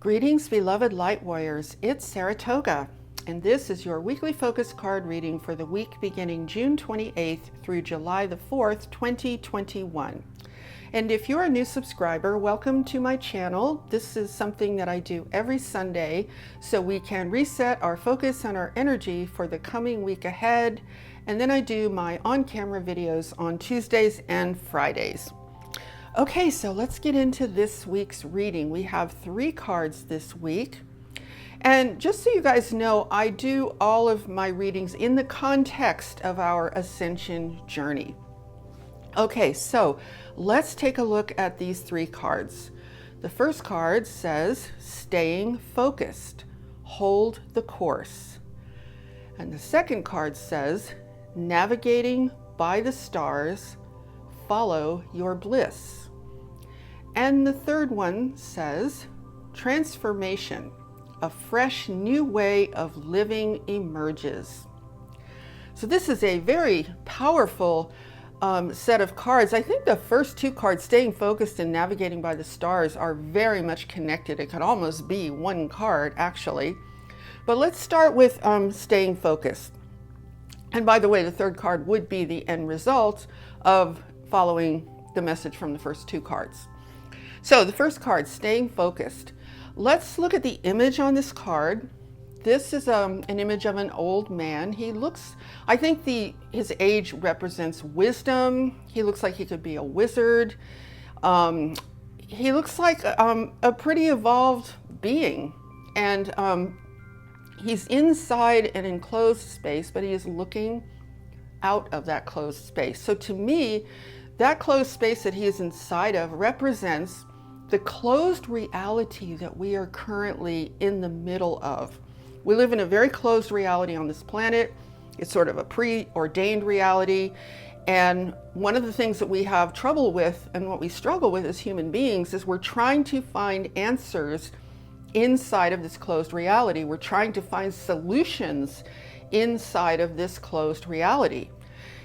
Greetings, beloved light warriors. It's Saratoga, and this is your weekly focus card reading for the week beginning June 28th through July the 4th, 2021. And if you're a new subscriber, welcome to my channel. This is something that I do every Sunday so we can reset our focus and our energy for the coming week ahead. And then I do my on-camera videos on Tuesdays and Fridays. Okay, so let's get into this week's reading. We have 3 cards this week. And just so you guys know, I do all of my readings in the context of our Ascension journey. Okay, so let's take a look at these 3 cards. The first card says, staying focused, hold the course. And the second card says, navigating by the stars, follow your bliss. And the third one says, transformation, a fresh new way of living emerges. So this is a very powerful set of cards. I think the first 2 cards, staying focused and navigating by the stars, are very much connected. It could almost be one card, actually. But let's start with staying focused. And by the way, the third card would be the end result of following the message from the first 2 cards. So the first card, staying focused. Let's look at the image on this card. This is an image of an old man. He looks, I think his age represents wisdom. He looks like he could be a wizard. He looks like a pretty evolved being. And he's inside an enclosed space, but he is looking out of that closed space. So to me, that closed space that he is inside of represents the closed reality that we are currently in the middle of. We live in a very closed reality on this planet. It's sort of a preordained reality. And one of the things that we have trouble with and what we struggle with as human beings is we're trying to find answers inside of this closed reality. We're trying to find solutions inside of this closed reality.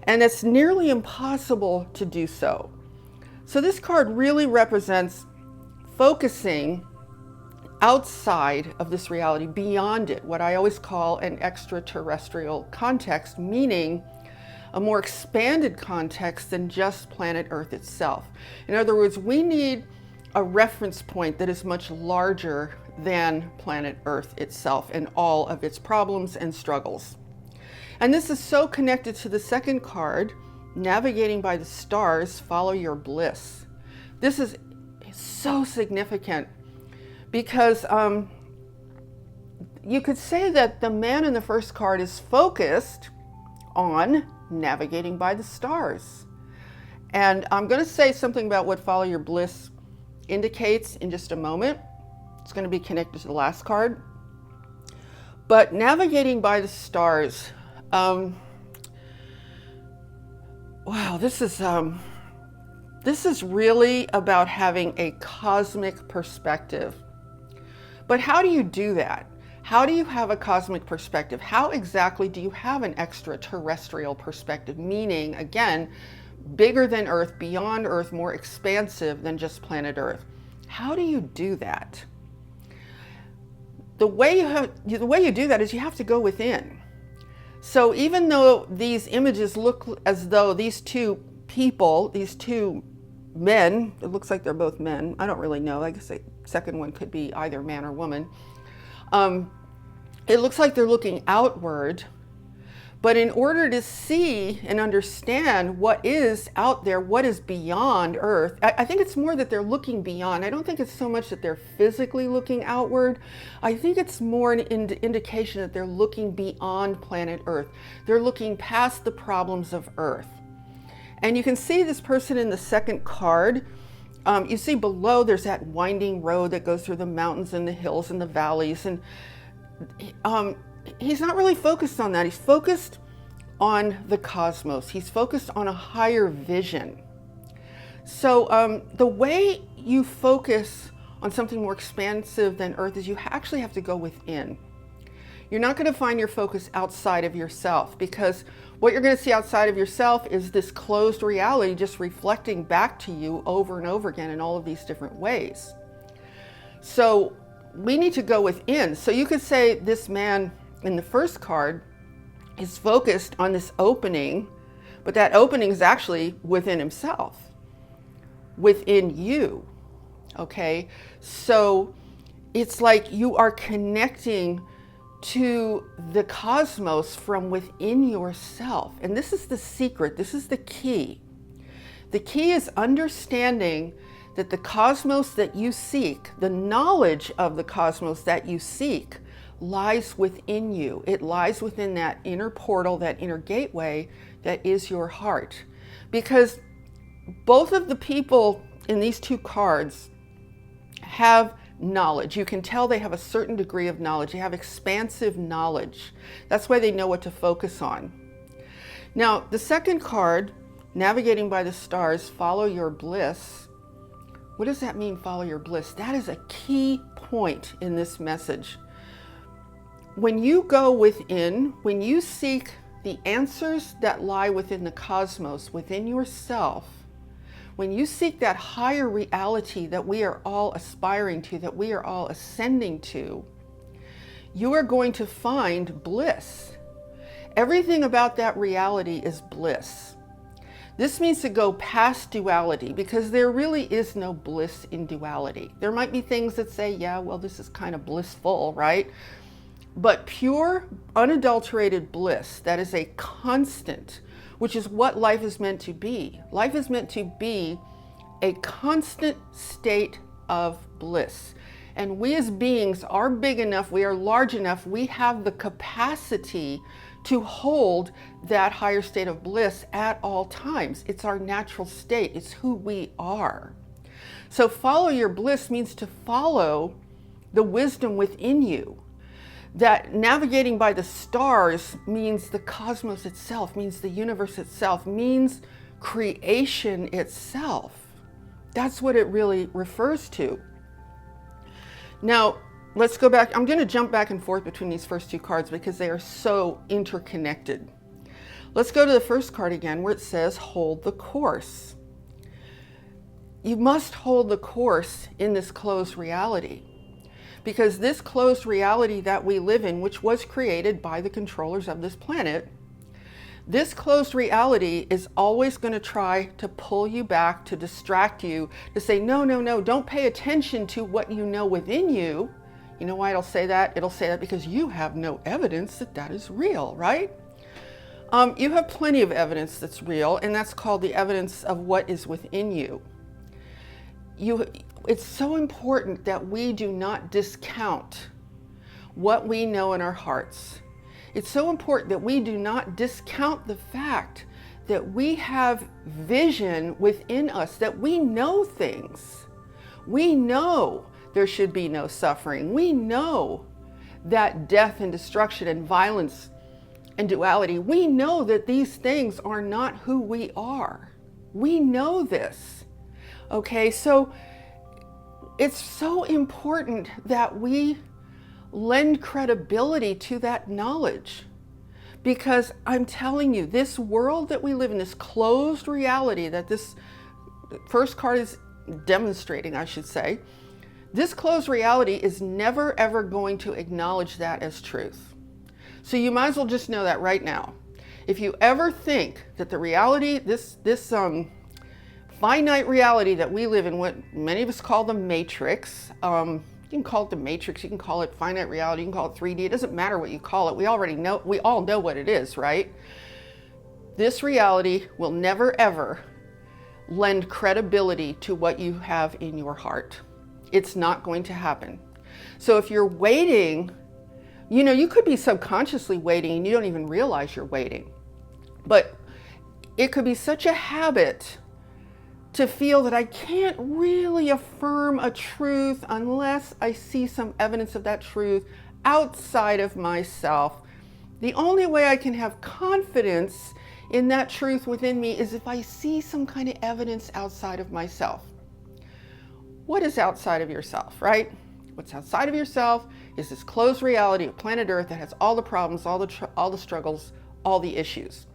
And it's nearly impossible to do so. So this card really represents focusing outside of this reality, beyond it, what I always call an extraterrestrial context, meaning a more expanded context than just planet Earth itself. In other words, we need a reference point that is much larger than planet Earth itself and all of its problems and struggles. And this is so connected to the second card, navigating by the stars, follow your bliss. This is so significant because you could say that the man in the first card is focused on navigating by the stars. And I'm going to say something about what follow your bliss indicates in just a moment. It's going to be connected to the last card. But navigating by the stars, wow, this is really about having a cosmic perspective. But how do you do that? How do you have a cosmic perspective? How exactly do you have an extraterrestrial perspective? Meaning, again, bigger than Earth, beyond Earth, more expansive than just planet Earth. How do you do that? The way you do that is you have to go within. So even though these images look as though these 2 people, these 2 men, it looks like they're both men. I don't really know. I guess the second one could be either man or woman. It looks like they're looking outward, but in order to see and understand what is out there, what is beyond Earth, I think it's more that they're looking beyond. I don't think it's so much that they're physically looking outward. I think it's more an indication that they're looking beyond planet Earth. They're looking past the problems of Earth. And you can see this person in the second card. You see below there's that winding road that goes through the mountains and the hills and the valleys. And he's not really focused on that. He's focused on the cosmos. He's focused on a higher vision. So the way you focus on something more expansive than Earth is you actually have to go within. You're not going to find your focus outside of yourself, because what you're going to see outside of yourself is this closed reality just reflecting back to you over and over again in all of these different ways. So we need to go within. So you could say this man in the first card is focused on this opening, but that opening is actually within himself, within you. Okay, so it's like you are connecting to the cosmos from within yourself. And this is the secret, this is the key. The key is understanding that the cosmos that you seek, the knowledge of the cosmos that you seek, lies within you. It lies within that inner portal, that inner gateway that is your heart. Because both of the people in these two cards have knowledge. You can tell they have a certain degree of knowledge. They have expansive knowledge. That's why they know what to focus on. Now, the second card, navigating by the stars, follow your bliss. What does that mean, follow your bliss? That is a key point in this message. When you go within, when you seek the answers that lie within the cosmos, within yourself, when you seek that higher reality that we are all aspiring to, that we are all ascending to, you are going to find bliss. Everything about that reality is bliss. This means to go past duality, because there really is no bliss in duality. There might be things that say, yeah, well, this is kind of blissful, right? But pure, unadulterated bliss, that is a constant, which is what life is meant to be. Life is meant to be a constant state of bliss. And we as beings are big enough, we are large enough, we have the capacity to hold that higher state of bliss at all times. It's our natural state, it's who we are. So follow your bliss means to follow the wisdom within you. That navigating by the stars means the cosmos itself, means the universe itself, means creation itself. That's what it really refers to. Now, let's go back. I'm going to jump back and forth between these first two cards because they are so interconnected. Let's go to the first card again, where it says, hold the course. You must hold the course in this closed reality. Because this closed reality that we live in, which was created by the controllers of this planet, this closed reality is always going to try to pull you back, to distract you, to say, no, no, no, don't pay attention to what you know within you. You know why it'll say that? It'll say that because you have no evidence that that is real, right? You have plenty of evidence that's real, and that's called the evidence of what is within you. It's so important that we do not discount what we know in our hearts. It's so important that we do not discount the fact that we have vision within us, that we know things. We know there should be no suffering. We know that death and destruction and violence and duality, we know that these things are not who we are. We know this. Okay, so it's so important that we lend credibility to that knowledge, because I'm telling you, this world that we live in, this closed reality that this first card is demonstrating, I should say, this closed reality is never ever going to acknowledge that as truth. So you might as well just know that right now. If you ever think that the reality, this finite reality that we live in, what many of us call the matrix. You can call it the matrix, you can call it finite reality, you can call it 3D, it doesn't matter what you call it. We all know what it is, right? This reality will never ever lend credibility to what you have in your heart. It's not going to happen. So if you're waiting, you could be subconsciously waiting and you don't even realize you're waiting. But it could be such a habit to feel that I can't really affirm a truth unless I see some evidence of that truth outside of myself. The only way I can have confidence in that truth within me is if I see some kind of evidence outside of myself. What is outside of yourself, right? What's outside of yourself is this closed reality of planet Earth that has all the problems, all the struggles, all the issues.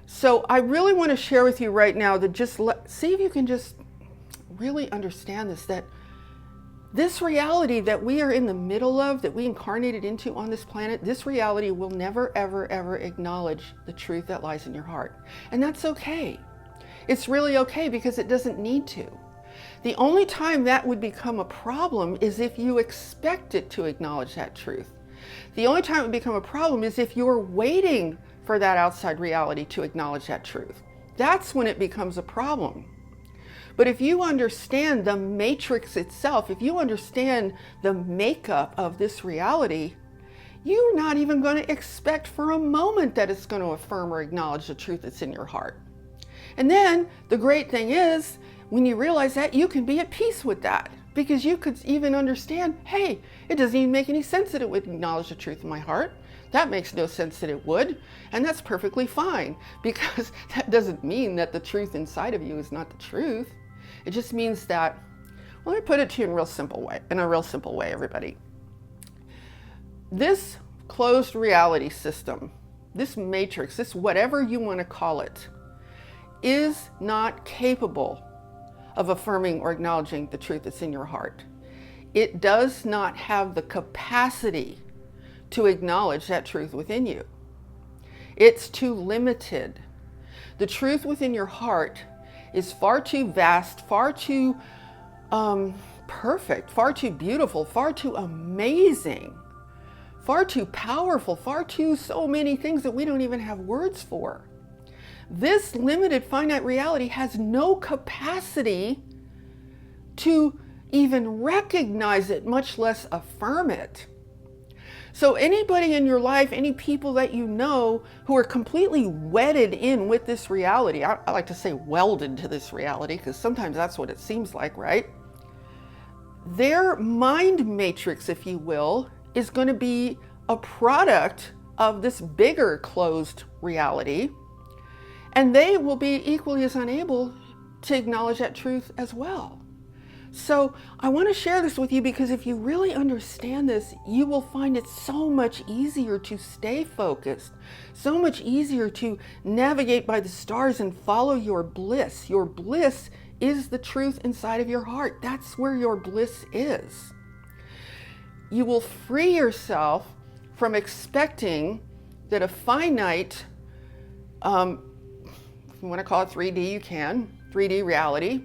So I really want to share with you right now that see if you can just really understand this, that This reality that we are in the middle of, that we incarnated into on this planet, this reality will never, ever, ever acknowledge the truth that lies in your heart. And that's okay. It's really okay because it doesn't need to. The only time that would become a problem is if you expect it to acknowledge that truth. The only time it would become a problem is if you're waiting for that outside reality to acknowledge that truth. That's when it becomes a problem. But if you understand the matrix itself, if you understand the makeup of this reality, you're not even going to expect for a moment that it's going to affirm or acknowledge the truth that's in your heart. And then the great thing is, when you realize that, you can be at peace with that, because you could even understand, hey, it doesn't even make any sense that it would acknowledge the truth in my heart. That makes no sense that it would, and that's perfectly fine, because that doesn't mean that the truth inside of you is not the truth. It just means that, well, let me put it to you in a real simple way, everybody. This closed reality system, this matrix, this whatever you want to call it, is not capable of affirming or acknowledging the truth that's in your heart. It does not have the capacity to acknowledge that truth within you. It's too limited. The truth within your heart is far too vast, far too perfect, far too beautiful, far too amazing, far too powerful, far too so many things that we don't even have words for. This limited finite reality has no capacity to even recognize it, much less affirm it. So anybody in your life, any people that you know who are completely wedded in with this reality, I like to say welded to this reality, because sometimes that's what it seems like, right? Their mind matrix, if you will, is going to be a product of this bigger closed reality, and they will be equally as unable to acknowledge that truth as well. So I want to share this with you because if you really understand this, you will find it so much easier to stay focused, so much easier to navigate by the stars and follow your bliss. Your bliss is the truth inside of your heart. That's where your bliss is. You will free yourself from expecting that a finite, if you want to call it 3D, you can, 3D reality.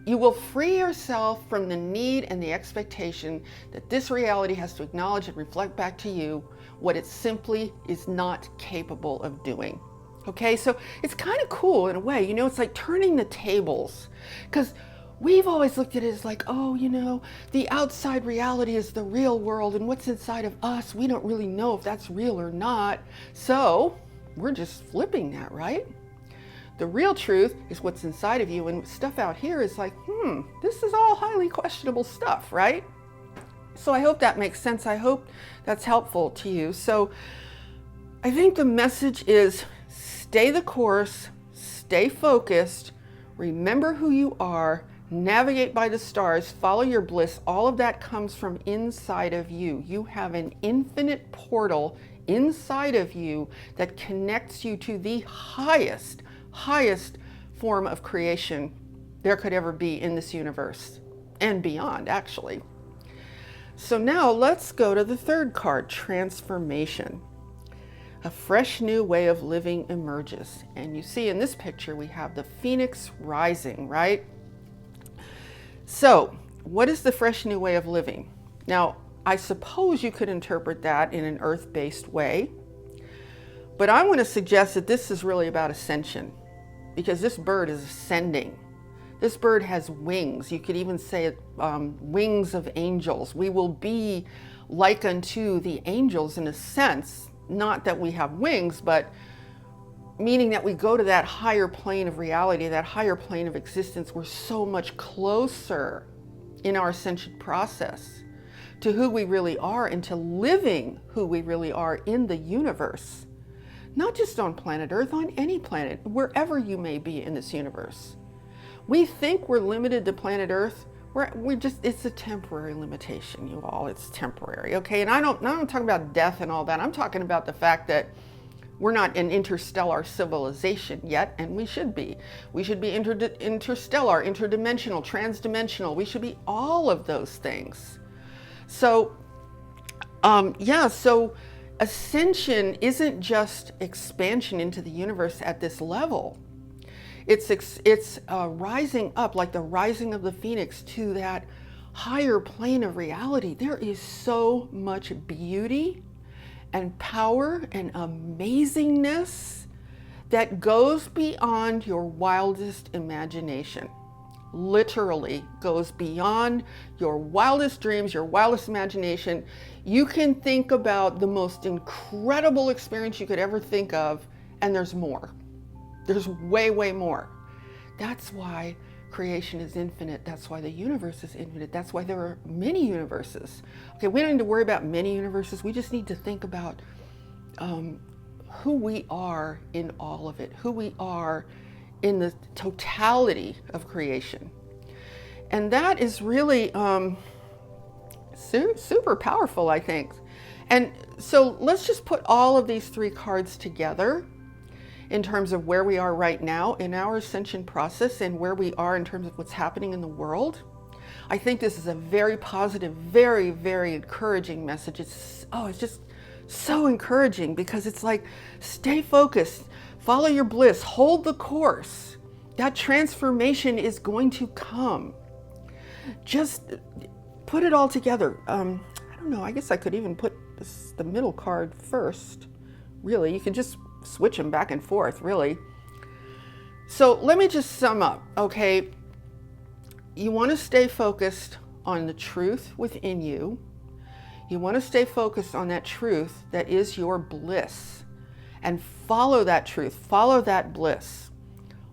You will free yourself from the need and the expectation that this reality has to acknowledge and reflect back to you what it simply is not capable of doing. Okay, so it's kind of cool in a way, it's like turning the tables, because we've always looked at it as like, oh, the outside reality is the real world, and what's inside of us, we don't really know if that's real or not. So we're just flipping that, right? The real truth is what's inside of you, and stuff out here is like, this is all highly questionable stuff, right? So I hope that makes sense. I hope that's helpful to you. So I think the message is stay the course, stay focused, remember who you are, navigate by the stars, follow your bliss. All of that comes from inside of you. You have an infinite portal inside of you that connects you to the highest form of creation there could ever be in this universe and beyond, actually. So now let's go to the third card, transformation. A fresh new way of living emerges. And you see in this picture, we have the phoenix rising, right? So what is the fresh new way of living? Now, I suppose you could interpret that in an earth-based way, but I want to suggest that this is really about ascension, because this bird is ascending. This bird has wings. You could even say wings of angels. We will be like unto the angels in a sense, not that we have wings, but meaning that we go to that higher plane of reality, that higher plane of existence. We're so much closer in our ascension process to who we really are and to living who we really are in the universe. Not just on planet Earth, on any planet, wherever you may be in this universe. We think we're limited to planet Earth. It's a temporary limitation, you all. It's temporary, okay? And I'm not talking about death and all that. I'm talking about the fact that We're not an interstellar civilization yet, and we should be. We should be interstellar, interdimensional, transdimensional. We should be all of those things. So, so ascension isn't just expansion into the universe at this level. It's rising up, like the rising of the phoenix, to that higher plane of reality. There is so much beauty and power and amazingness that goes beyond your wildest imagination. Literally goes beyond your wildest dreams, your wildest imagination. You can think about the most incredible experience you could ever think of, and there's more. There's way, way more. That's why creation is infinite. That's why the universe is infinite. That's why there are many universes. Okay, we don't need to worry about many universes. We just need to think about who we are in all of it, who we are in the totality of creation. And that is really super powerful, I think. And so let's just put all of these three cards together in terms of where we are right now in our ascension process and where we are in terms of what's happening in the world. I think this is a very positive, very, very encouraging message. It's just so encouraging, because it's like, stay focused, follow your bliss, hold the course. That transformation is going to come. Just put it all together. I don't know, I guess I could even put the middle card first. Really, you can just switch them back and forth, really. So let me just sum up, okay? You want to stay focused on the truth within you. You want to stay focused on that truth that is your bliss, and follow that truth, follow that bliss.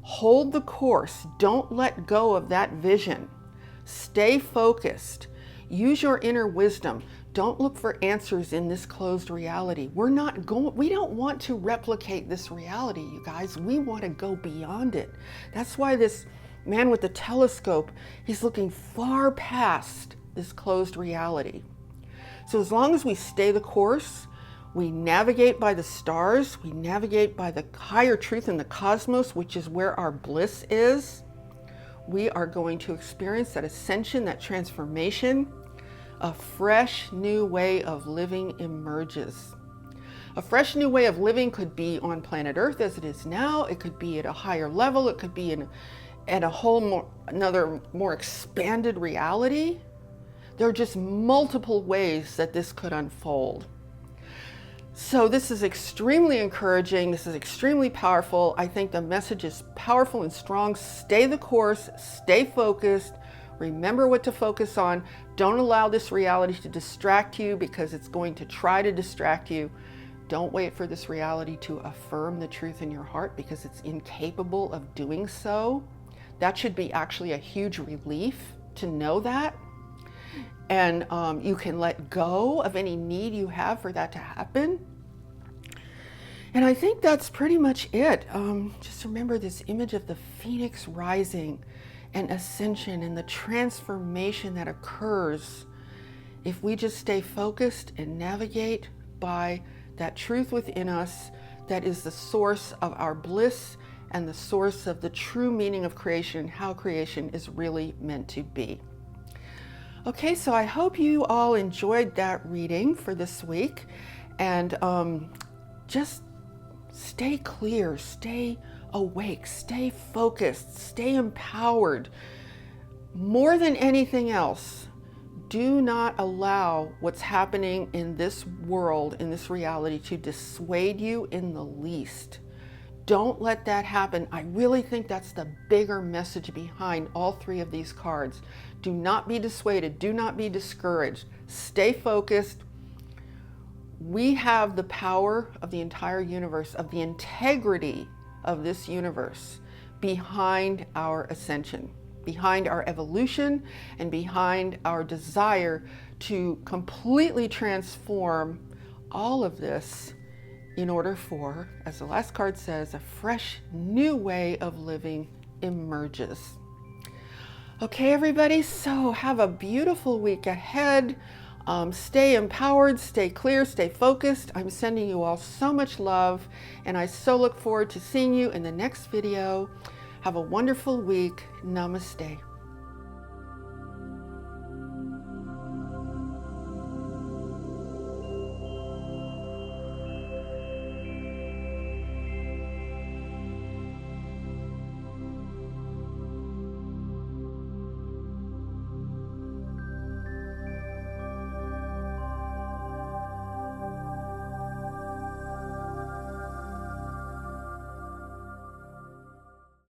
Hold the course. Don't let go of that vision. Stay focused. Use your inner wisdom. Don't look for answers in this closed reality. We don't want to replicate this reality, you guys. We want to go beyond it. That's why this man with the telescope, he's looking far past this closed reality. So as long as we stay the course, we navigate by the stars, we navigate by the higher truth in the cosmos, which is where our bliss is, we are going to experience that ascension, that transformation. A fresh new way of living emerges. A fresh new way of living could be on planet Earth as it is now. It could be at a higher level. It could be at a whole another more expanded reality. There are just multiple ways that this could unfold. So this is extremely encouraging. This is extremely powerful. I think the message is powerful and strong. Stay the course, stay focused. Remember what to focus on. Don't allow this reality to distract you, because it's going to try to distract you. Don't wait for this reality to affirm the truth in your heart, because it's incapable of doing so. That should be actually a huge relief to know that. And you can let go of any need you have for that to happen. And I think that's pretty much it. Just remember this image of the phoenix rising and ascension and the transformation that occurs if we just stay focused and navigate by that truth within us that is the source of our bliss and the source of the true meaning of creation, how creation is really meant to be. Okay, so I hope you all enjoyed that reading for this week, and just stay clear, stay awake, stay focused, stay empowered. More than anything else, do not allow what's happening in this world, in this reality, to dissuade you in the least. Don't let that happen. I really think that's the bigger message behind all three of these cards. Do not be dissuaded. Do not be discouraged. Stay focused. We have the power of the entire universe, of the integrity of this universe behind our ascension, behind our evolution, and behind our desire to completely transform all of this in order for, as the last card says, a fresh new way of living emerges. Okay, everybody, so have a beautiful week ahead. Stay empowered, stay clear, stay focused. I'm sending you all so much love, and I so look forward to seeing you in the next video. Have a wonderful week. Namaste.